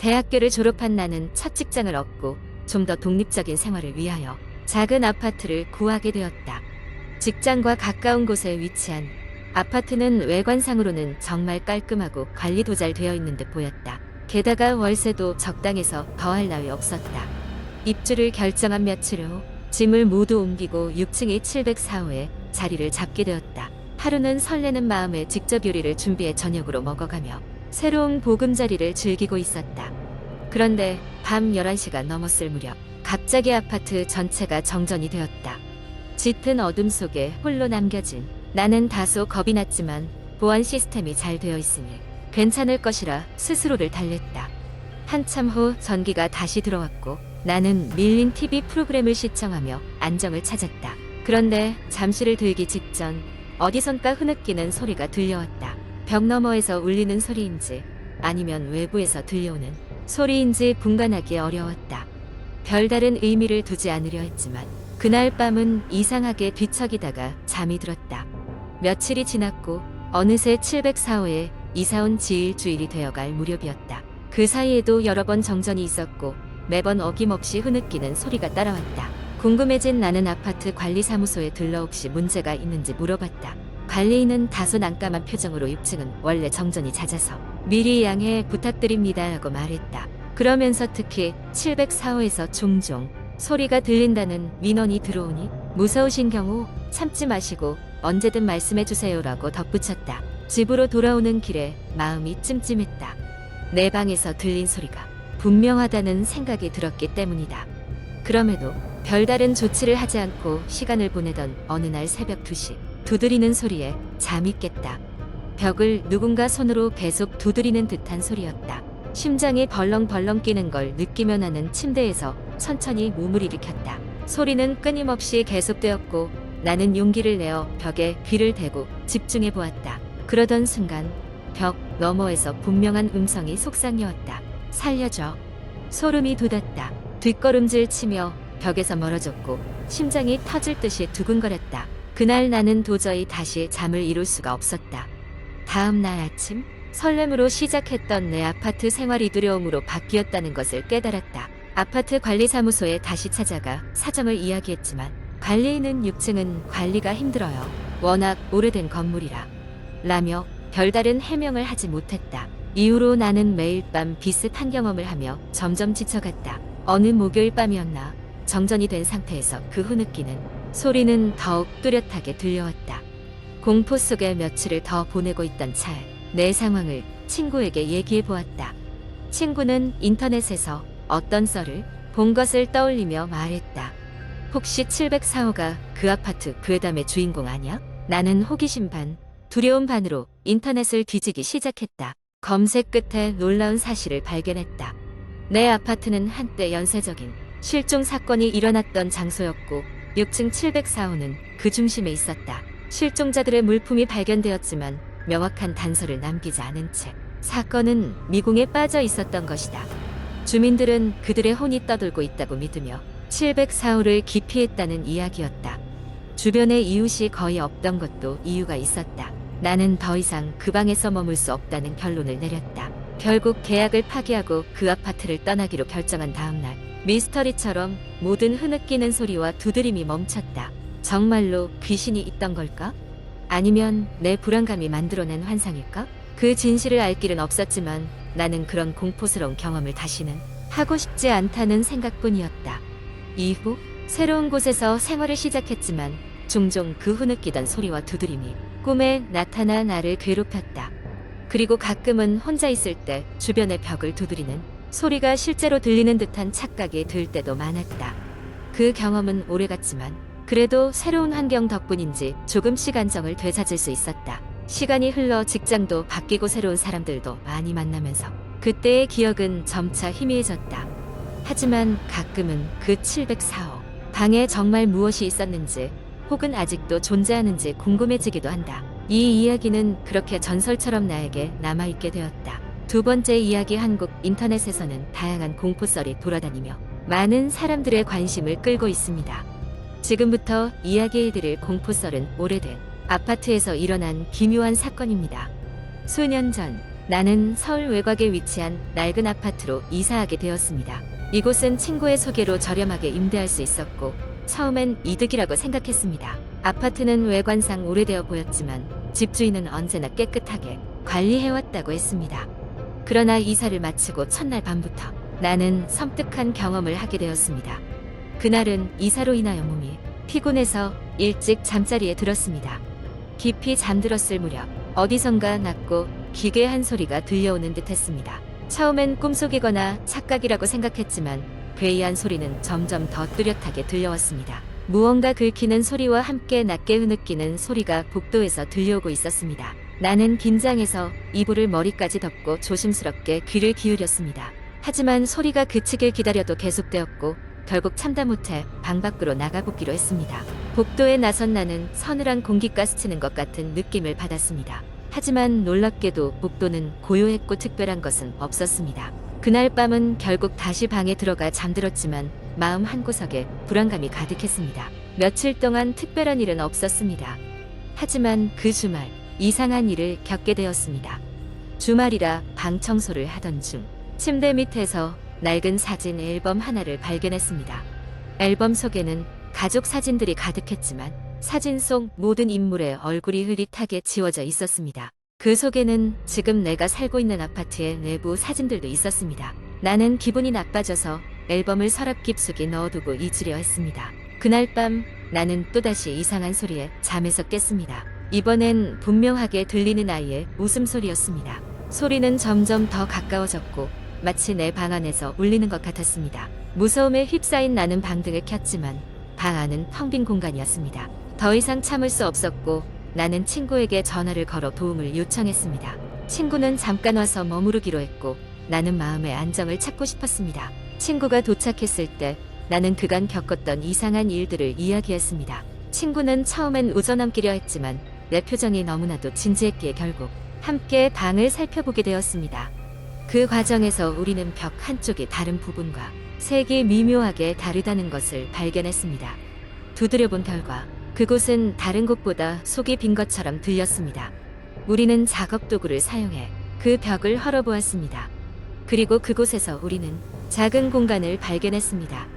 대학교를 졸업한 나는 첫 직장을 얻고 좀 더 독립적인 생활을 위하여 작은 아파트를 구하게 되었다. 직장과 가까운 곳에 위치한 아파트는 외관상으로는 정말 깔끔하고 관리도 잘 되어 있는 듯 보였다. 게다가 월세도 적당해서 더할 나위 없었다. 입주를 결정한 며칠 후 짐을 모두 옮기고 6층의 704호에 자리를 잡게 되었다. 하루는 설레는 마음에 직접 요리를 준비해 저녁으로 먹어가며 새로운 보금자리를 즐기고 있었다. 그런데 밤 11시가 넘었을 무렵 갑자기 아파트 전체가 정전이 되었다. 짙은 어둠 속에 홀로 남겨진 나는 다소 겁이 났지만 보안 시스템이 잘 되어 있으니 괜찮을 것이라 스스로를 달랬다. 한참 후 전기가 다시 들어왔고 나는 밀린 TV 프로그램을 시청하며 안정을 찾았다. 그런데 잠시를 들기 직전 어디선가 흐느끼는 소리가 들려왔다. 벽 너머에서 울리는 소리인지 아니면 외부에서 들려오는 소리인지 분간하기 어려웠다. 별다른 의미를 두지 않으려 했지만 그날 밤은 이상하게 뒤척이다가 잠이 들었다. 며칠이 지났고 어느새 704호에 이사온 지 일주일이 되어갈 무렵이었다. 그 사이에도 여러 번 정전이 있었고 매번 어김없이 흐느끼는 소리가 따라왔다. 궁금해진 나는 아파트 관리사무소에 들러 혹시 문제가 있는지 물어봤다. 관리인은 다소 난감한 표정으로 6층은 원래 정전이 잦아서 미리 양해 부탁드립니다 라고 말했다. 그러면서 특히 704호에서 종종 소리가 들린다는 민원이 들어오니 무서우신 경우 참지 마시고 언제든 말씀해주세요 라고 덧붙였다. 집으로 돌아오는 길에 마음이 찜찜했다. 내 방에서 들린 소리가 분명하다는 생각이 들었기 때문이다. 그럼에도 별다른 조치를 하지 않고 시간을 보내던 어느 날 새벽 2시 두드리는 소리에 잠이 깼다. 벽을 누군가 손으로 계속 두드리는 듯한 소리였다. 심장이 벌렁벌렁 뛰는 걸 느끼며 나는 침대에서 천천히 몸을 일으켰다. 소리는 끊임없이 계속되었고 나는 용기를 내어 벽에 귀를 대고 집중해 보았다. 그러던 순간 벽 너머에서 분명한 음성이 속삭여왔다. 살려줘. 소름이 돋았다. 뒷걸음질 치며 벽에서 멀어졌고 심장이 터질 듯이 두근거렸다. 그날 나는 도저히 다시 잠을 이룰 수가 없었다. 다음 날 아침 설렘으로 시작했던 내 아파트 생활이 두려움으로 바뀌었다는 것을 깨달았다. 아파트 관리사무소에 다시 찾아가 사정을 이야기했지만 관리인은 6층은 관리가 힘들어요. 워낙 오래된 건물이라 라며 별다른 해명을 하지 못했다. 이후로 나는 매일 밤 비슷한 경험을 하며 점점 지쳐갔다. 어느 목요일 밤이었나 정전이 된 상태에서 그 흐느끼는 소리는 더욱 뚜렷하게 들려왔다. 공포 속에 며칠을 더 보내고 있던 차에 내 상황을 친구에게 얘기해 보았다. 친구는 인터넷에서 어떤 썰을 본 것을 떠올리며 말했다. 혹시 704호가 그 아파트 괴담의 주인공 아니야? 나는 호기심 반, 두려움 반으로 인터넷을 뒤지기 시작했다. 검색 끝에 놀라운 사실을 발견했다. 내 아파트는 한때 연쇄적인 실종 사건이 일어났던 장소였고 6층 704호는 그 중심에 있었다. 실종자들의 물품이 발견되었지만 명확한 단서를 남기지 않은 채 사건은 미궁에 빠져 있었던 것이다. 주민들은 그들의 혼이 떠돌고 있다고 믿으며 704호를 기피했다는 이야기였다. 주변에 이웃이 거의 없던 것도 이유가 있었다. 나는 더 이상 그 방에서 머물 수 없다는 결론을 내렸다. 결국 계약을 파기하고 그 아파트를 떠나기로 결정한 다음 날 미스터리처럼 모든 흐느끼는 소리와 두드림이 멈췄다. 정말로 귀신이 있던 걸까? 아니면 내 불안감이 만들어낸 환상일까? 그 진실을 알 길은 없었지만 나는 그런 공포스러운 경험을 다시는 하고 싶지 않다는 생각뿐이었다. 이후 새로운 곳에서 생활을 시작했지만 종종 그 흐느끼던 소리와 두드림이 꿈에 나타나 나를 괴롭혔다. 그리고 가끔은 혼자 있을 때 주변의 벽을 두드리는 소리가 실제로 들리는 듯한 착각이 들 때도 많았다. 그 경험은 오래갔지만 그래도 새로운 환경 덕분인지 조금씩 안정을 되찾을 수 있었다. 시간이 흘러 직장도 바뀌고 새로운 사람들도 많이 만나면서 그때의 기억은 점차 희미해졌다. 하지만 가끔은 그 704호 방에 정말 무엇이 있었는지 혹은 아직도 존재하는지 궁금해지기도 한다. 이 이야기는 그렇게 전설처럼 나에게 남아있게 되었다. 두 번째 이야기. 한국 인터넷에서는 다양한 공포썰이 돌아다니며 많은 사람들의 관심을 끌고 있습니다. 지금부터 이야기해드릴 공포썰은 오래된 아파트에서 일어난 기묘한 사건입니다. 수년 전 나는 서울 외곽에 위치한 낡은 아파트로 이사하게 되었습니다. 이곳은 친구의 소개로 저렴하게 임대할 수 있었고 처음엔 이득이라고 생각했습니다. 아파트는 외관상 오래되어 보였지만 집주인은 언제나 깨끗하게 관리해왔다고 했습니다. 그러나 이사를 마치고 첫날 밤부터 나는 섬뜩한 경험을 하게 되었습니다. 그날은 이사로 인하여 몸이 피곤해서 일찍 잠자리에 들었습니다. 깊이 잠들었을 무렵 어디선가 낮고 기괴한 소리가 들려오는 듯 했습니다. 처음엔 꿈속이거나 착각이라고 생각했지만 괴이한 소리는 점점 더 뚜렷하게 들려왔습니다. 무언가 긁히는 소리와 함께 낮게 흐느끼는 소리가 복도에서 들려오고 있었습니다. 나는 긴장해서 이불을 머리까지 덮고 조심스럽게 귀를 기울였습니다. 하지만 소리가 그치길 기다려도 계속되었고 결국 참다 못해 방 밖으로 나가보기로 했습니다. 복도에 나선 나는 서늘한 공기가 스치는 것 같은 느낌을 받았습니다. 하지만 놀랍게도 복도는 고요했고 특별한 것은 없었습니다. 그날 밤은 결국 다시 방에 들어가 잠들었지만 마음 한구석에 불안감이 가득했습니다. 며칠 동안 특별한 일은 없었습니다. 하지만 그 주말 이상한 일을 겪게 되었습니다. 주말이라 방 청소를 하던 중 침대 밑에서 낡은 사진 앨범 하나를 발견했습니다. 앨범 속에는 가족 사진들이 가득했지만 사진 속 모든 인물의 얼굴이 흐릿하게 지워져 있었습니다. 그 속에는 지금 내가 살고 있는 아파트의 내부 사진들도 있었습니다. 나는 기분이 나빠져서 앨범을 서랍 깊숙이 넣어두고 잊으려 했습니다. 그날 밤 나는 또다시 이상한 소리에 잠에서 깼습니다. 이번엔 분명하게 들리는 아이의 웃음소리였습니다. 소리는 점점 더 가까워졌고 마치 내 방 안에서 울리는 것 같았습니다. 무서움에 휩싸인 나는 방등을 켰지만 방 안은 텅 빈 공간이었습니다. 더 이상 참을 수 없었고 나는 친구에게 전화를 걸어 도움을 요청했습니다. 친구는 잠깐 와서 머무르기로 했고 나는 마음의 안정을 찾고 싶었습니다. 친구가 도착했을 때 나는 그간 겪었던 이상한 일들을 이야기했습니다. 친구는 처음엔 우전함기려 했지만 내 표정이 너무나도 진지했기에 결국 함께 방을 살펴보게 되었습니다. 그 과정에서 우리는 벽 한쪽이 다른 부분과 색이 미묘하게 다르다는 것을 발견했습니다. 두드려본 결과 그곳은 다른 곳보다 속이 빈 것처럼 들렸습니다. 우리는 작업 도구를 사용해 그 벽을 헐어보았습니다. 그리고 그곳에서 우리는 작은 공간을 발견했습니다.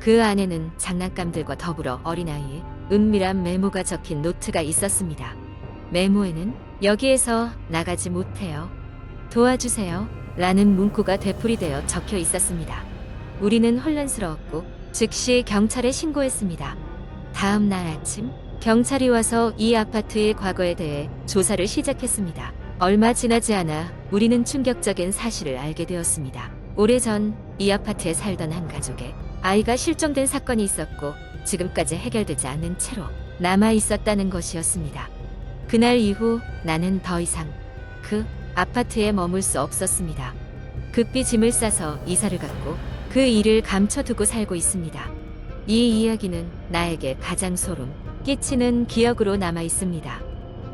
그 안에는 장난감들과 더불어 어린아이의 은밀한 메모가 적힌 노트가 있었습니다. 메모에는 여기에서 나가지 못해요. 도와주세요. 라는 문구가 되풀이되어 적혀 있었습니다. 우리는 혼란스러웠고 즉시 경찰에 신고했습니다. 다음 날 아침 경찰이 와서 이 아파트의 과거에 대해 조사를 시작했습니다. 얼마 지나지 않아 우리는 충격적인 사실을 알게 되었습니다. 오래전 이 아파트에 살던 한 가족의 아이가 실종된 사건이 있었고 지금까지 해결되지 않은 채로 남아 있었다는 것이었습니다. 그날 이후 나는 더 이상 그 아파트에 머물 수 없었습니다. 급히 짐을 싸서 이사를 갔고 그 일을 감춰두고 살고 있습니다. 이 이야기는 나에게 가장 소름 끼치는 기억으로 남아 있습니다.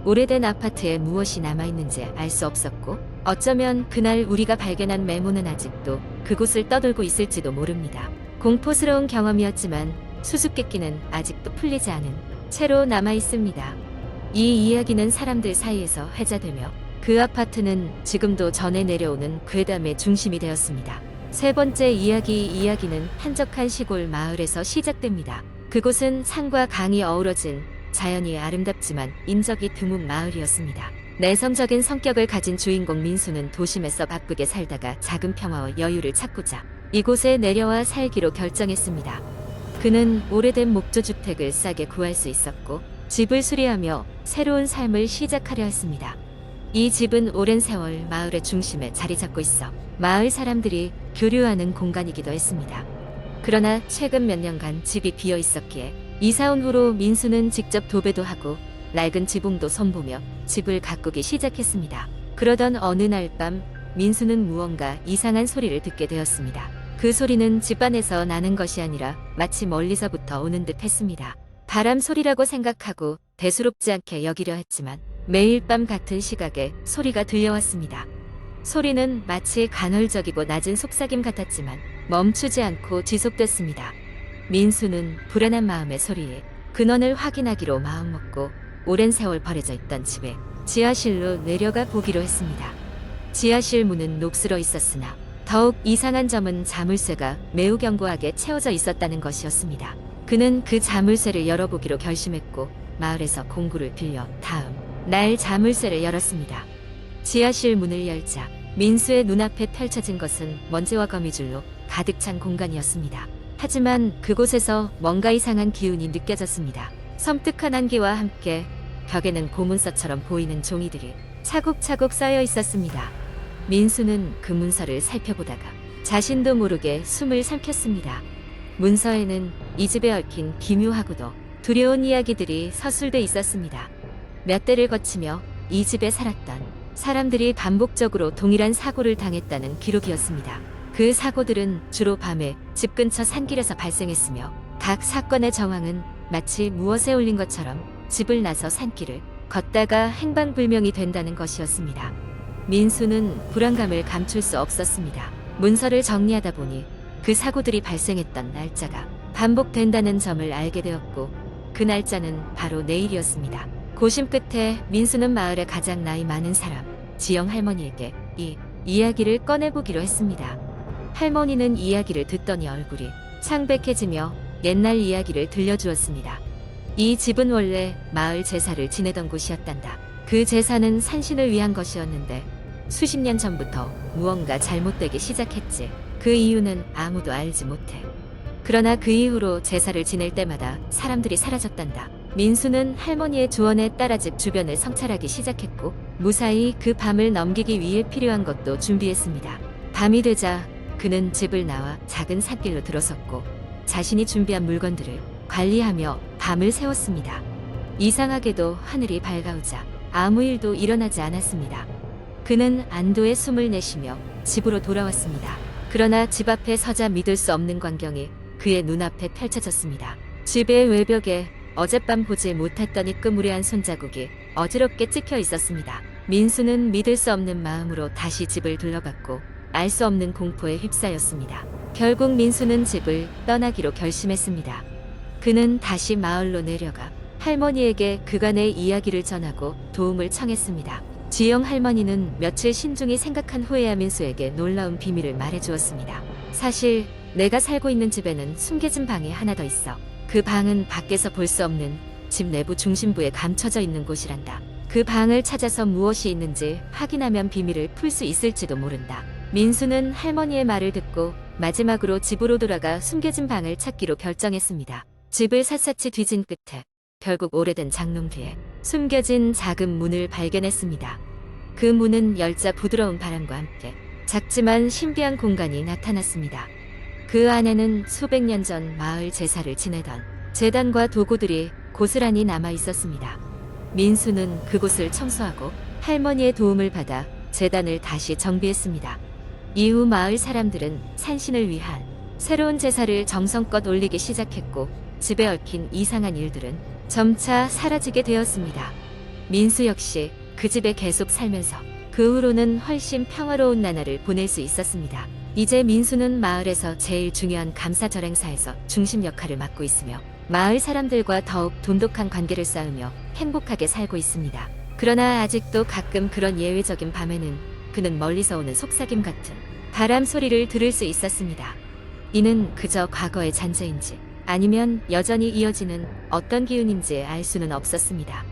오래된 아파트에 무엇이 남아있는지 알 수 없었고 어쩌면 그날 우리가 발견한 메모는 아직도 그곳을 떠돌고 있을지도 모릅니다. 공포스러운 경험이었지만 수수께끼는 아직도 풀리지 않은 채로 남아 있습니다. 이 이야기는 사람들 사이에서 회자되며 그 아파트는 지금도 전해 내려오는 괴담의 중심이 되었습니다. 세 번째 이야기는 한적한 시골 마을에서 시작됩니다. 그곳은 산과 강이 어우러진 자연이 아름답지만 인적이 드문 마을이었습니다. 내성적인 성격을 가진 주인공 민수는 도심에서 바쁘게 살다가 작은 평화와 여유를 찾고자 이곳에 내려와 살기로 결정했습니다. 그는 오래된 목조주택을 싸게 구할 수 있었고 집을 수리하며 새로운 삶을 시작하려 했습니다. 이 집은 오랜 세월 마을의 중심에 자리 잡고 있어 마을 사람들이 교류하는 공간이기도 했습니다. 그러나 최근 몇 년간 집이 비어 있었기에 이사 온 후로 민수는 직접 도배도 하고 낡은 지붕도 손보며 집을 가꾸기 시작했습니다. 그러던 어느 날 밤 민수는 무언가 이상한 소리를 듣게 되었습니다. 그 소리는 집안에서 나는 것이 아니라 마치 멀리서부터 오는 듯 했습니다. 바람 소리라고 생각하고 대수롭지 않게 여기려 했지만 매일 밤 같은 시각에 소리가 들려왔습니다. 소리는 마치 간헐적이고 낮은 속삭임 같았지만 멈추지 않고 지속됐습니다. 민수는 불안한 마음의 소리에 근원을 확인하기로 마음먹고 오랜 세월 버려져 있던 집에 지하실로 내려가 보기로 했습니다. 지하실 문은 녹슬어 있었으나 더욱 이상한 점은 자물쇠가 매우 견고하게 채워져 있었다는 것이었습니다. 그는 그 자물쇠를 열어보기로 결심했고 마을에서 공구를 빌려 다음 날 자물쇠를 열었습니다. 지하실 문을 열자 민수의 눈앞에 펼쳐진 것은 먼지와 거미줄로 가득 찬 공간이었습니다. 하지만 그곳에서 뭔가 이상한 기운이 느껴졌습니다. 섬뜩한 한기와 함께 벽에는 고문서처럼 보이는 종이들이 차곡차곡 쌓여 있었습니다. 민수는 그 문서를 살펴보다가 자신도 모르게 숨을 삼켰습니다. 문서에는 이 집에 얽힌 기묘하고도 두려운 이야기들이 서술돼 있었습니다. 몇 대를 거치며 이 집에 살았던 사람들이 반복적으로 동일한 사고를 당했다는 기록이었습니다. 그 사고들은 주로 밤에 집 근처 산길에서 발생했으며 각 사건의 정황은 마치 무엇에 올린 것처럼 집을 나서 산길을 걷다가 행방불명이 된다는 것이었습니다. 민수는 불안감을 감출 수 없었습니다. 문서를 정리하다 보니 그 사고들이 발생했던 날짜가 반복된다는 점을 알게 되었고 그 날짜는 바로 내일이었습니다. 고심 끝에 민수는 마을의 가장 나이 많은 사람 지영 할머니에게 이 이야기를 꺼내보기로 했습니다. 할머니는 이야기를 듣더니 얼굴이 창백해지며 옛날 이야기를 들려주었습니다. 이 집은 원래 마을 제사를 지내던 곳이었단다. 그 제사는 산신을 위한 것이었는데 수십 년 전부터 무언가 잘못되기 시작했지. 그 이유는 아무도 알지 못해. 그러나 그 이후로 제사를 지낼 때마다 사람들이 사라졌단다. 민수는 할머니의 조언에 따라 집 주변을 성찰하기 시작했고 무사히 그 밤을 넘기기 위해 필요한 것도 준비했습니다. 밤이 되자 그는 집을 나와 작은 산길로 들어섰고 자신이 준비한 물건들을 관리하며 밤을 새웠습니다. 이상하게도 하늘이 밝아오자 아무 일도 일어나지 않았습니다. 그는 안도의 숨을 내쉬며 집으로 돌아왔습니다. 그러나 집 앞에 서자 믿을 수 없는 광경이 그의 눈앞에 펼쳐졌습니다. 집의 외벽에 어젯밤 보지 못했던 이끄무레한 손자국이 어지럽게 찍혀 있었습니다. 민수는 믿을 수 없는 마음으로 다시 집을 둘러봤고 알 수 없는 공포에 휩싸였습니다. 결국 민수는 집을 떠나기로 결심했습니다. 그는 다시 마을로 내려가 할머니에게 그간의 이야기를 전하고 도움을 청했습니다. 지영 할머니는 며칠 신중히 생각한 후에야 민수에게 놀라운 비밀을 말해주었습니다. 사실 내가 살고 있는 집에는 숨겨진 방이 하나 더 있어. 그 방은 밖에서 볼 수 없는 집 내부 중심부에 감춰져 있는 곳이란다. 그 방을 찾아서 무엇이 있는지 확인하면 비밀을 풀 수 있을지도 모른다. 민수는 할머니의 말을 듣고 마지막으로 집으로 돌아가 숨겨진 방을 찾기로 결정했습니다. 집을 샅샅이 뒤진 끝에 결국 오래된 장롱 뒤에 숨겨진 작은 문을 발견했습니다. 그 문은 열자 부드러운 바람과 함께 작지만 신비한 공간이 나타났습니다. 그 안에는 수백 년 전 마을 제사를 지내던 제단과 도구들이 고스란히 남아 있었습니다. 민수는 그곳을 청소하고 할머니의 도움을 받아 제단을 다시 정비했습니다. 이후 마을 사람들은 산신을 위한 새로운 제사를 정성껏 올리기 시작했고 집에 얽힌 이상한 일들은 점차 사라지게 되었습니다. 민수 역시 그 집에 계속 살면서 그 후로는 훨씬 평화로운 나날을 보낼 수 있었습니다. 이제 민수는 마을에서 제일 중요한 감사절 행사에서 중심 역할을 맡고 있으며 마을 사람들과 더욱 돈독한 관계를 쌓으며 행복하게 살고 있습니다. 그러나 아직도 가끔 그런 예외적인 밤에는 그는 멀리서 오는 속삭임 같은 바람 소리를 들을 수 있었습니다. 이는 그저 과거의 잔재인지 아니면 여전히 이어지는 어떤 기운인지 알 수는 없었습니다.